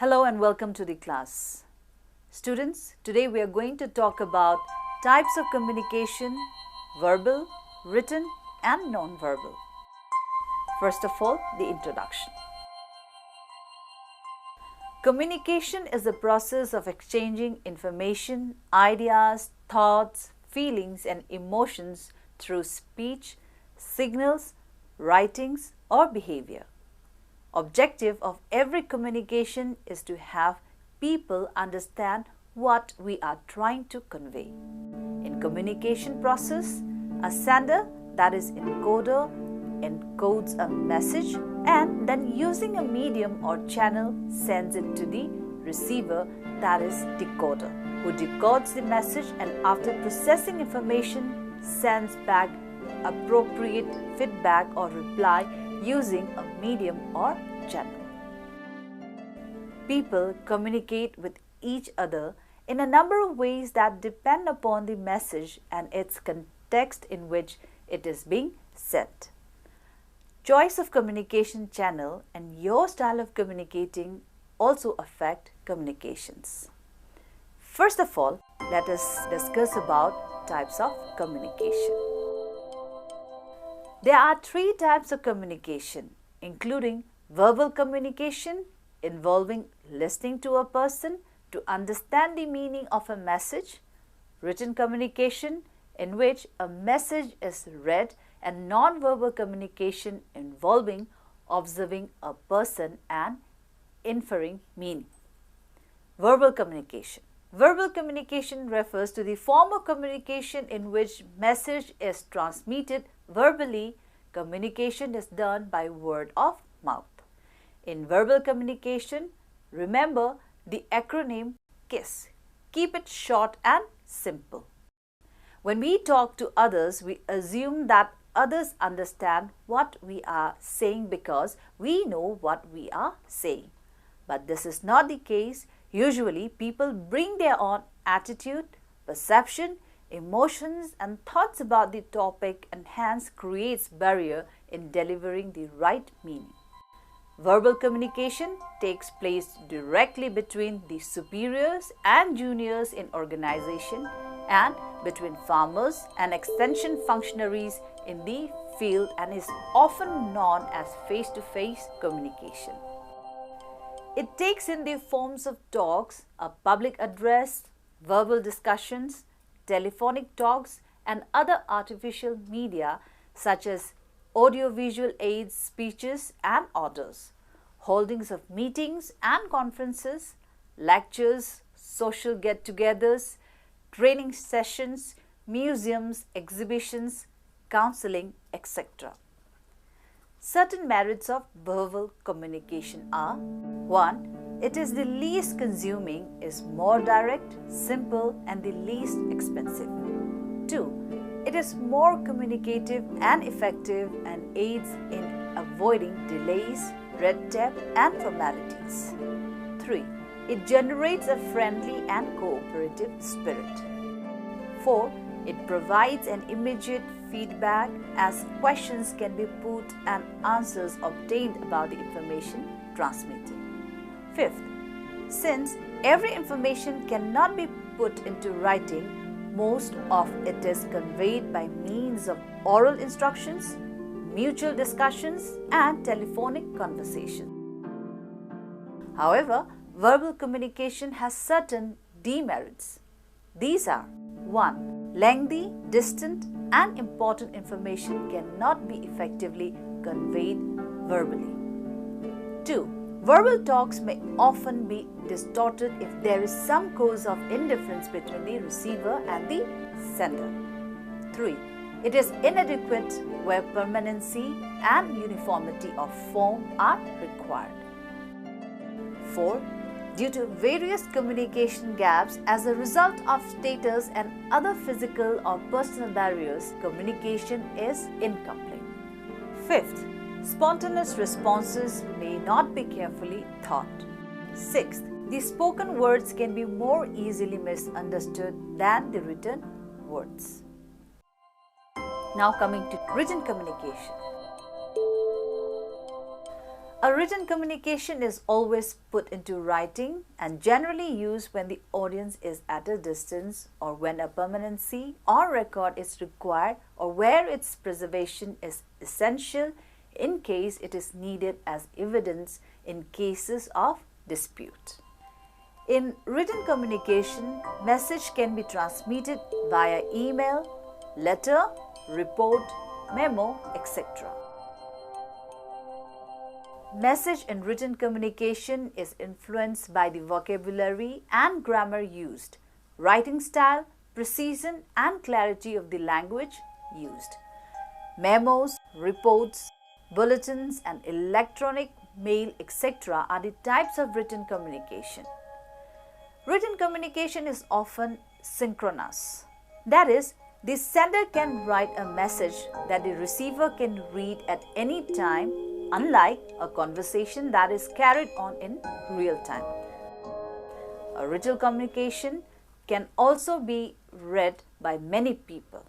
Hello and welcome to the class. Students, today we are going to talk about types of communication, verbal, written and non-verbal. First of all, the introduction. Communication is the process of exchanging information, ideas, thoughts, feelings and emotions through speech, signals, writings or behavior. Objective of every communication is to have people understand what we are trying to convey. In communication process, a sender, that is encoder, encodes a message and then using a medium or channel sends it to the receiver, that is decoder, who decodes the message and after processing information sends back appropriate feedback or reply using a medium or channel. People communicate with each other in a number of ways that depend upon the message and its context in which it is being sent. Choice of communication channel and your style of communicating also affect communications. First of all, let us discuss about types of communication. There are three types of communication, including verbal communication, involving listening to a person to understand the meaning of a message, written communication, in which a message is read, and non-verbal communication involving observing a person and inferring meaning. Verbal communication. Verbal communication refers to the form of communication in which message is transmitted verbally. Communication is done by word of mouth. In verbal communication, remember the acronym KISS. Keep it short and simple. When we talk to others, we assume that others understand what we are saying because we know what we are saying. But this is not the case. Usually, people bring their own attitude, perception, emotions and thoughts about the topic and hence creates barrier in delivering the right meaning. Verbal communication takes place directly between the superiors and juniors in organization and between farmers and extension functionaries in the field and is often known as face-to-face communication. It takes in the forms of talks, a public address, verbal discussions, telephonic talks and other artificial media such as audiovisual aids, speeches and orders, holdings of meetings and conferences, lectures, social get-togethers, training sessions, museums, exhibitions, counseling, etc. Certain merits of verbal communication are: 1. It is the least consuming, is more direct, simple and the least expensive. 2. It is more communicative and effective and aids in avoiding delays, red tape and formalities. 3. It generates a friendly and cooperative spirit. 4. It provides an immediate feedback as questions can be put and answers obtained about the information transmitted. 5th, since every information cannot be put into writing, most of it is conveyed by means of oral instructions, mutual discussions and telephonic conversation. However, verbal communication has certain demerits. These are: 1. Lengthy, distant and important information cannot be effectively conveyed verbally. 2. Verbal talks may often be distorted if there is some cause of indifference between the receiver and the sender. 3. It is inadequate where permanency and uniformity of form are required. 4. Due to various communication gaps as a result of status and other physical or personal barriers, communication is incomplete. 5th, spontaneous responses may not be carefully thought. 6th, the spoken words can be more easily misunderstood than the written words. Now coming to written communication. A written communication is always put into writing and generally used when the audience is at a distance or when a permanency or record is required or where its preservation is essential in case it is needed as evidence in cases of dispute. In written communication, message can be transmitted via email, letter, report, memo, etc. Message in written communication is influenced by the vocabulary and grammar used, writing style, precision and clarity of the language used. Memos, reports, bulletins and electronic mail, etc. are the types of written communication. Written communication is often synchronous. That is, the sender can write a message that the receiver can read at any time, unlike a conversation that is carried on in real time. A written communication can also be read by many people.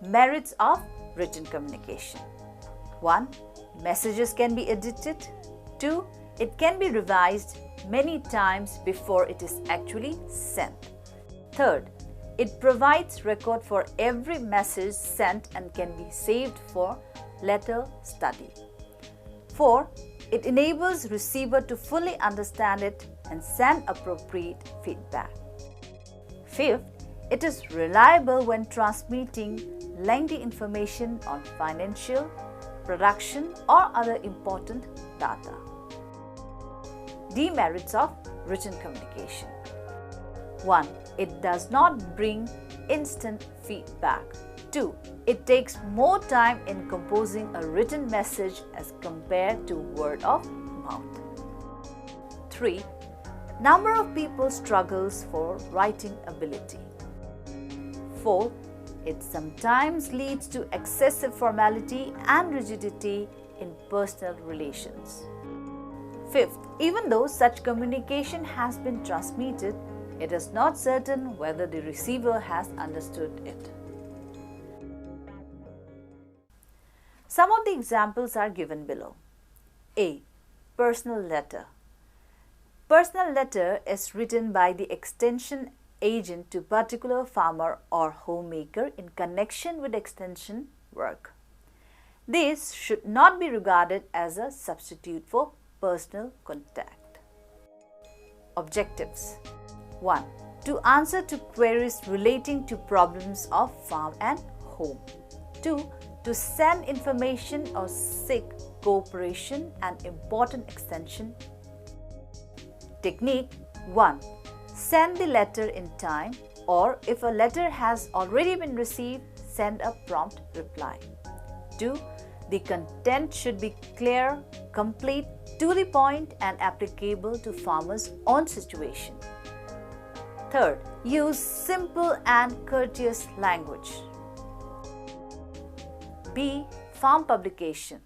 Merits of written communication. 1. Messages can be edited. 2. It can be revised many times before it is actually sent. 3. It provides record for every message sent and can be saved for later study. 4. It enables receiver to fully understand it and send appropriate feedback. 5. It is reliable when transmitting lengthy information on financial, production or other important data. Demerits of written communication. 1. It does not bring instant feedback. 2. It takes more time in composing a written message as compared to word of mouth. 3. Number of people struggles for writing ability. 4. It sometimes leads to excessive formality and rigidity in personal relations. 5th, even though such communication has been transmitted, it is not certain whether the receiver has understood it. Some of the examples are given below. A. Personal letter. Personal letter is written by the extension agent to particular farmer or homemaker in connection with extension work. This should not be regarded as a substitute for personal contact. Objectives. 1. To answer to queries relating to problems of farm and home. 2. To send information or seek cooperation and important extension. Technique. 1. Send the letter in time, or if a letter has already been received, send a prompt reply. 2. The content should be clear, complete, to the point and applicable to farmers' own situation. 3. Use simple and courteous language. B. Farm publication.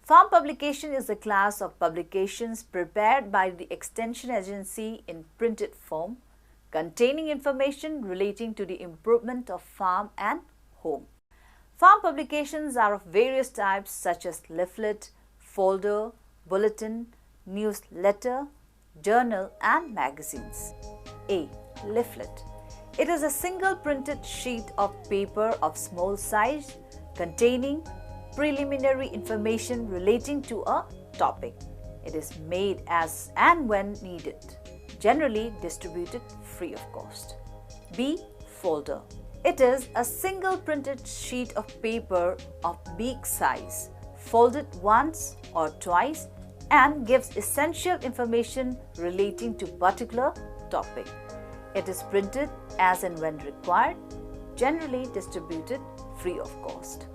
Farm publication is a class of publications prepared by the extension agency in printed form, containing information relating to the improvement of farm and home. Farm publications are of various types such as leaflet, folder, bulletin, newsletter, journal and magazines. A. Leaflet. It is a single printed sheet of paper of small size containing preliminary information relating to a topic. It is made as and when needed, generally distributed free of cost. B. Folder. It is a single printed sheet of paper of big size, folded once or twice and gives essential information relating to particular topic. It is printed as and when required, generally distributed free of cost.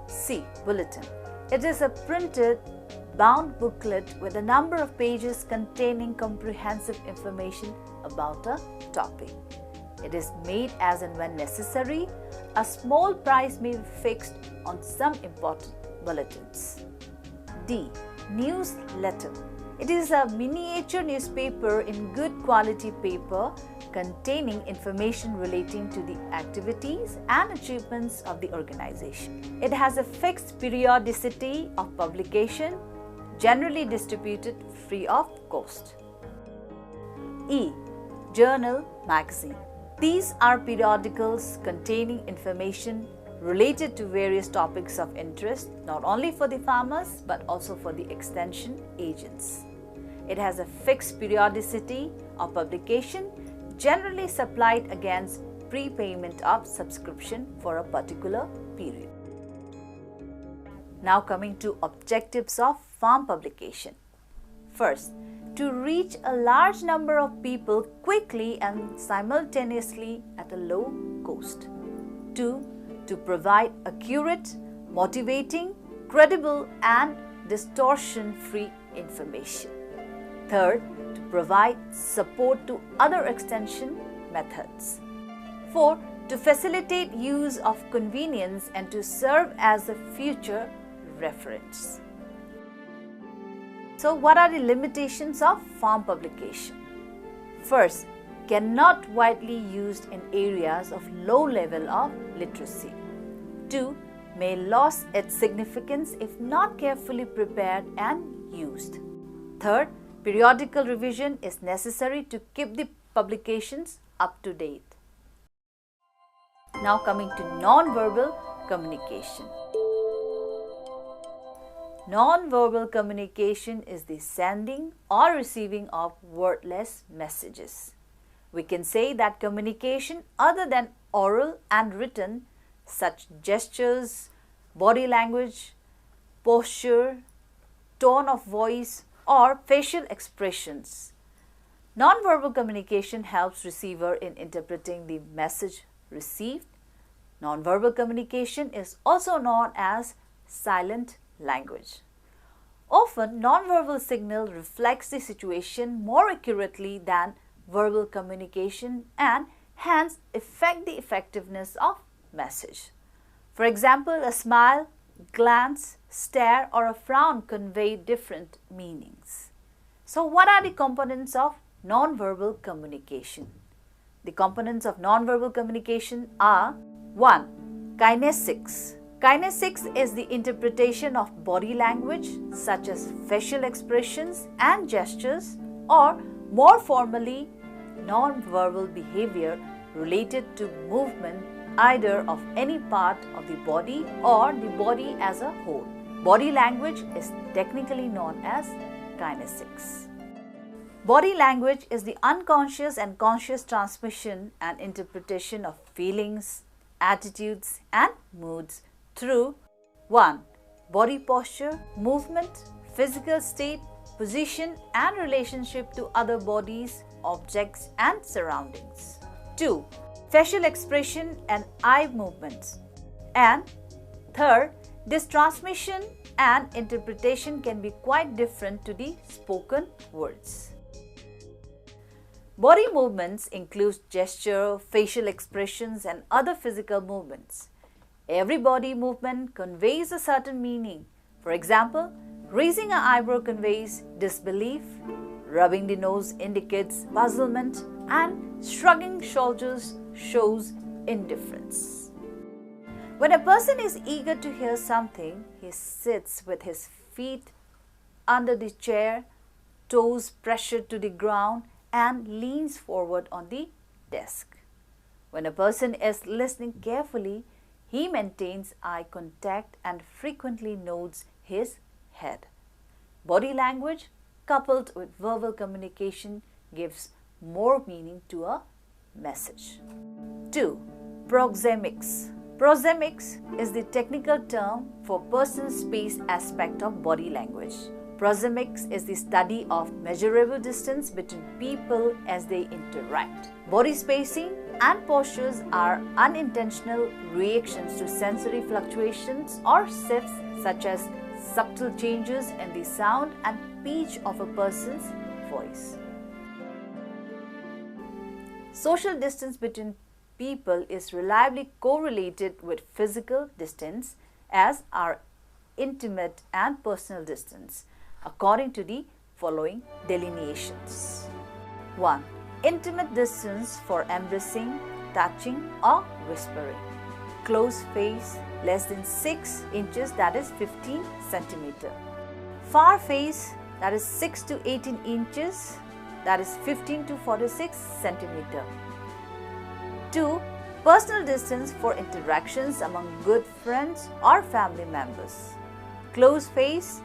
C. Bulletin. It is a printed, bound booklet with a number of pages containing comprehensive information about a topic. It is made as and when necessary. A small price may be fixed on some important bulletins. D. Newsletter. It is a miniature newspaper in good quality paper containing information relating to the activities and achievements of the organization. It has a fixed periodicity of publication, generally distributed free of cost. E. Journal, magazine. These are periodicals containing information related to various topics of interest, not only for the farmers but also for the extension agents. It has a fixed periodicity of publication, generally supplied against prepayment of subscription for a particular period. Now coming to objectives of farm publication. First, to reach a large number of people quickly and simultaneously at a low cost. 2. To provide accurate, motivating, credible and distortion-free information. Third, to provide support to other extension methods. 4. To facilitate use of convenience and to serve as a future reference. So, what are the limitations of farm publication? First, cannot widely used in areas of low level of literacy. 2. May lose its significance if not carefully prepared and used. Third, periodical revision is necessary to keep the publications up to date. Now coming to non-verbal communication. Non-verbal communication is the sending or receiving of wordless messages. We can say that communication other than oral and written, such gestures, body language, posture, tone of voice, or facial expressions. Non-verbal communication helps receiver in interpreting the message received. Non-verbal communication is also known as silent language. Often, non-verbal signal reflects the situation more accurately than verbal communication and hence affect the effectiveness of message. For example, a smile, glance, stare or a frown convey different meanings. So, what are the components of non-verbal communication? The components of non-verbal communication are 1. Kinesics. Kinesics is the interpretation of body language such as facial expressions and gestures, or more formally, non-verbal behavior related to movement either of any part of the body or the body as a whole. Body language is technically known as kinesics. Body language is the unconscious and conscious transmission and interpretation of feelings, attitudes and moods through 1. Body posture, movement, physical state, position and relationship to other bodies, objects and surroundings. 2. Facial expression and eye movements. And third, this transmission and interpretation can be quite different to the spoken words. Body movements include gesture, facial expressions and other physical movements. Every body movement conveys a certain meaning. For example, raising an eyebrow conveys disbelief, rubbing the nose indicates puzzlement, and shrugging shoulders shows indifference. When a person is eager to hear something, he sits with his feet under the chair, toes pressured to the ground, and leans forward on the desk. When a person is listening carefully, he maintains eye contact and frequently nods his head. Body language coupled with verbal communication gives more meaning to a message. 2. Proxemics. Proxemics is the technical term for person-space aspect of body language. Proxemics is the study of measurable distance between people as they interact. Body spacing and postures are unintentional reactions to sensory fluctuations or shifts such as subtle changes in the sound and pitch of a person's voice. Social distance between people is reliably correlated with physical distance, as are intimate and personal distance, according to the following delineations. 1. Intimate distance for embracing, touching or whispering. Close face less than 6 inches, that is 15 centimeter. Far face, that is 6 to 18 inches, that is 15 to 46 centimeter. 2. Personal distance for interactions among good friends or family members. Close face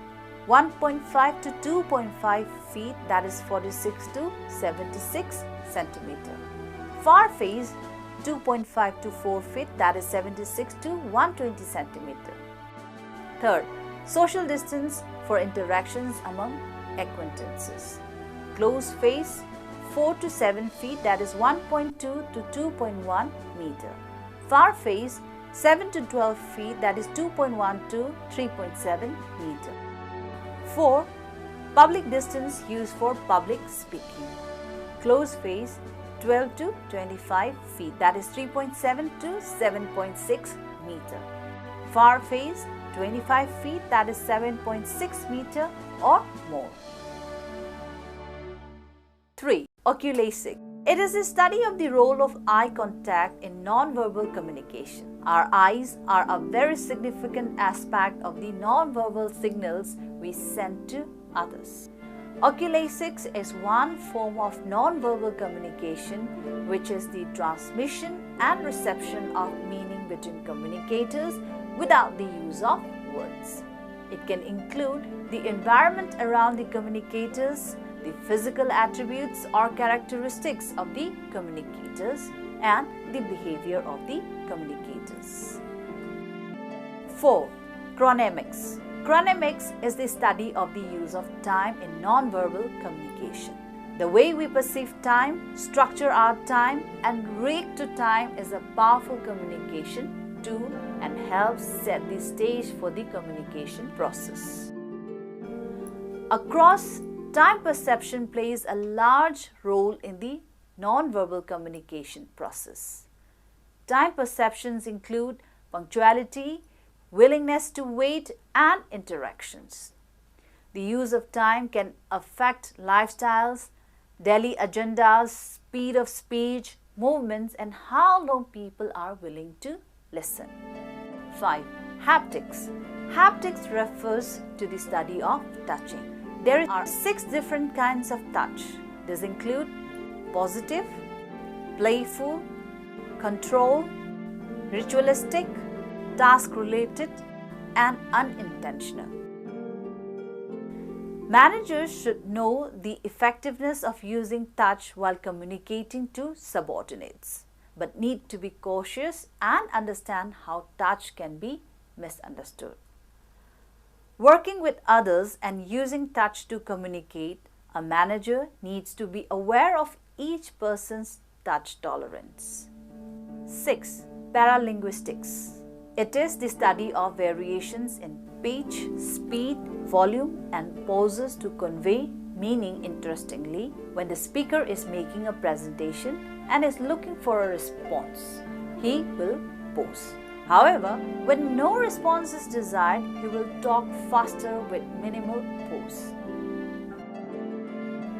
1.5 to 2.5 feet, that is 46 to 76 centimeter. Far face 2.5 to 4 feet, that is 76 to 120 centimeter. Third, social distance for interactions among acquaintances. Close face 4 to 7 feet, that is 1.2 to 2.1 meter. Far face 7 to 12 feet, that is 2.1 to 3.7 meter. 4. Public distance used for public speaking. Close face 12 to 25 feet, that is 3.7 to 7.6 meter. Far face 25 feet, that is 7.6 meter or more. 3. Oculasic. It is a study of the role of eye contact in non-verbal communication. Our eyes are a very significant aspect of the non-verbal signals we send to others. Oculasics is one form of non-verbal communication, which is the transmission and reception of meaning between communicators without the use of words. It can include the environment around the communicators, the physical attributes or characteristics of the communicators, and the behavior of the communicators. 4. Chronemics. Chronemics is the study of the use of time in non-verbal communication. The way we perceive time, structure our time, and react to time is a powerful communication tool and helps set the stage for the communication process. Across, time perception plays a large role in the non-verbal communication process. Time perceptions include punctuality, willingness to wait, and interactions. The use of time can affect lifestyles, daily agendas, speed of speech, movements, and how long people are willing to listen. 5. Haptics. Haptics refers to the study of touching. There are 6 different kinds of touch. These include positive, playful, control, ritualistic, task-related, and unintentional. Managers should know the effectiveness of using touch while communicating to subordinates, but need to be cautious and understand how touch can be misunderstood. Working with others and using touch to communicate, a manager needs to be aware of each person's touch tolerance. 6. Paralinguistics. It is the study of variations in pitch, speed, volume, and pauses to convey meaning. Interestingly, when the speaker is making a presentation and is looking for a response, he will pause. However, when no response is desired, he will talk faster with minimal pause.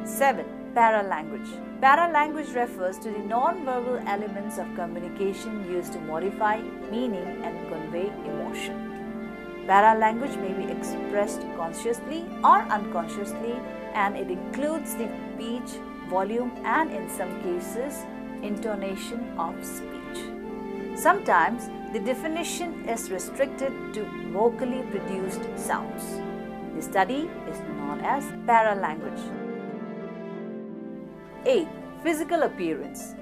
7. Paralanguage. Paralanguage refers to the non-verbal elements of communication used to modify meaning and convey emotion. Paralanguage may be expressed consciously or unconsciously, and it includes the pitch, volume, and in some cases, intonation of speech. Sometimes, the definition is restricted to vocally produced sounds. The study is known as paralanguage. 8. Physical appearance.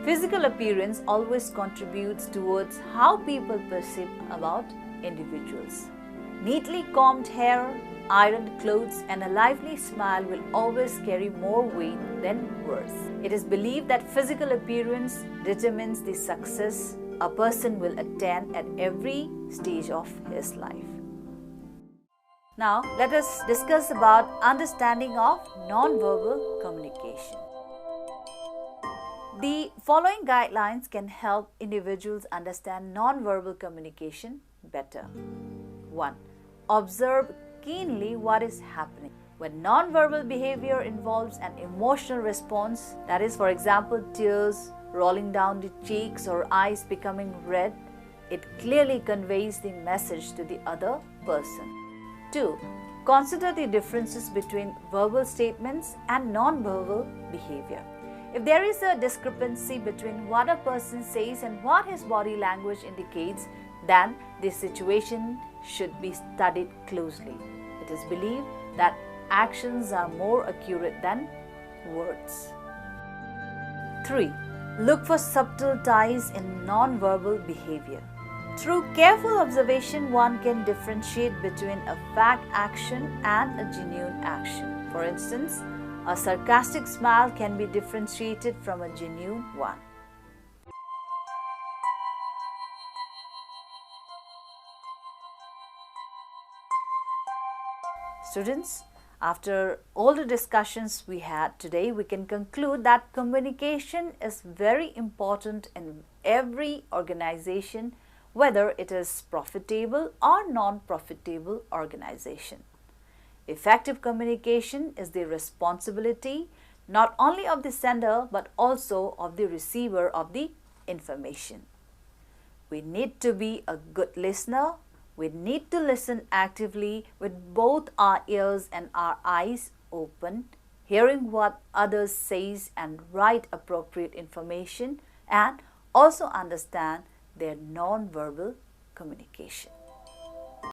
Physical appearance always contributes towards how people perceive about individuals. Neatly combed hair, ironed clothes, and a lively smile will always carry more weight than words. It is believed that physical appearance determines the success a person will attain at every stage of his life. Now, let us discuss about understanding of non-verbal communication. The following guidelines can help individuals understand non-verbal communication better. 1. Observe keenly what is happening. When nonverbal behavior involves an emotional response, that is, for example, tears rolling down the cheeks or eyes becoming red, it clearly conveys the message to the other person. 2. Consider the differences between verbal statements and nonverbal behavior. If there is a discrepancy between what a person says and what his body language indicates, then this situation should be studied closely. It is believed that actions are more accurate than words. 3. Look for subtle ties in nonverbal behavior. Through careful observation, one can differentiate between a fact action and a genuine action. For instance, a sarcastic smile can be differentiated from a genuine one. Students, after all the discussions we had today, we can conclude that communication is very important in every organization, whether it is profitable or non-profitable organization. Effective communication is the responsibility not only of the sender but also of the receiver of the information. We need to be a good listener. We need to listen actively with both our ears and our eyes open, hearing what others say and write appropriate information, and also understand their non-verbal communication.